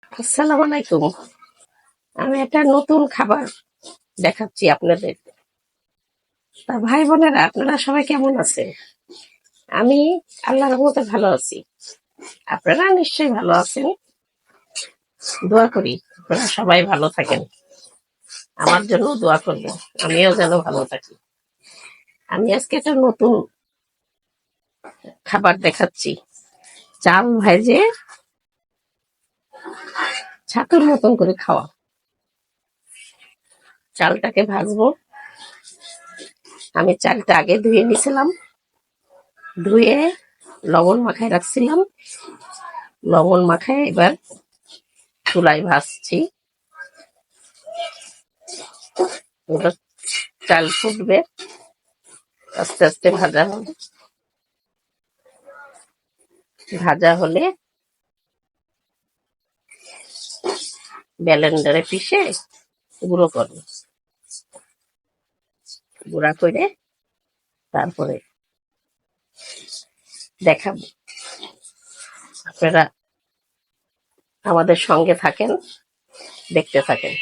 আসসালামু আলাইকুম। আমি একটা নতুন খাবার দেখাচ্ছি আপনাদের। তা ভাই বোনেরা, আপনারা সবাই কেমন আছেন? আমি আল্লাহর রহমতে ভালো আছি। আপনারা নিশ্চয়ই ভালো আছেন। দোয়া করি আপনারা সবাই ভালো থাকেন। আমার জন্য দোয়া করবেন, আমিও যেন ভালো থাকি। আমি আজকে একটা নতুন খাবার দেখাচ্ছি। চাল ভেজে ছাতুর মতন করে খাওয়া। চালটাকে ভাজবো। আমি চালটা আগে ধুয়ে নিয়েছিলাম, ধুয়ে লবণ মাখায় রাখছিলাম। লবণ মাখায় এবার চুলায় ভাজছি। এবার চাল ফুটবে, আস্তে আস্তে ভাজা হবে। ভাজা হলে ব্লেন্ডারে পিষে গুঁড়ো করবে। গুঁড়া করে তারপরে দেখাবো। আপনারা আমাদের সঙ্গে থাকেন, দেখতে থাকেন।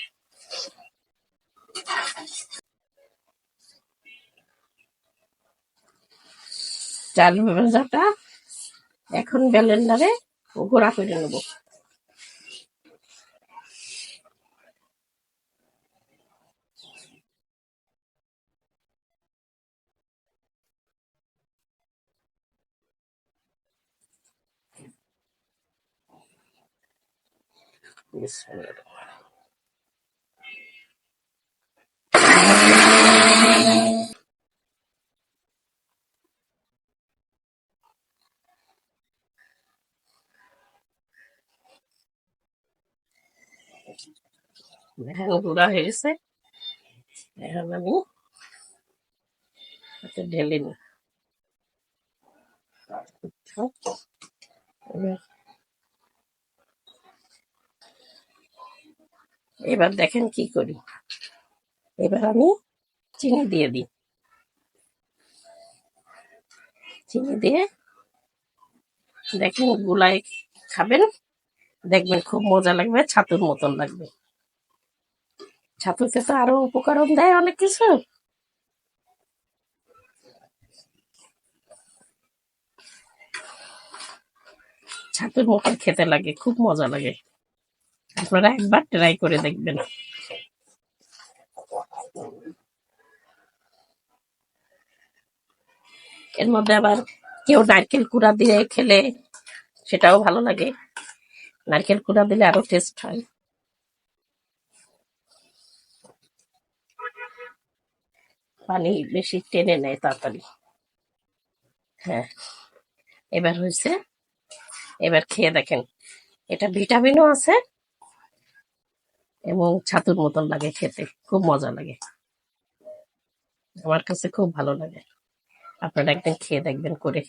চাল ভাজাটা এখন ব্লেন্ডারে গুঁড়া করে নেব। এখন গুঁড়া হয়ে গেছে। এখন আমি ঢেলে নিই। এবার দেখেন কি করি। এবার আমি চিনি দিয়ে দিই। চিনি দিয়ে দেখেন গুলাই খাবেন, দেখবেন খুব মজা লাগবে, ছাতুর মতন লাগবে। ছাতুতে তো আরো উপকরণ দেয় অনেক কিছু। ছাতুর মতন খেতে লাগে, খুব মজা লাগে। আপনারা একবার ট্রাই করে দেখবেন। এর মধ্যে আবার কেউ নারকেল কুড়া দিয়ে খেলে সেটাও ভালো লাগে। নারকেল কুড়া দিলে আরো টেস্ট হয়। পানি বেশি টেনে নেয় তাড়াতাড়ি। হ্যাঁ, এবার হয়েছে। এবার খেয়ে দেখেন, এটা ভিটামিনও আছে এবং ছাতুর মতন লাগে খেতে, খুব মজা লাগে। আমার কাছে খুব ভালো লাগে। আপনারা একদিন খেয়ে দেখবেন করে।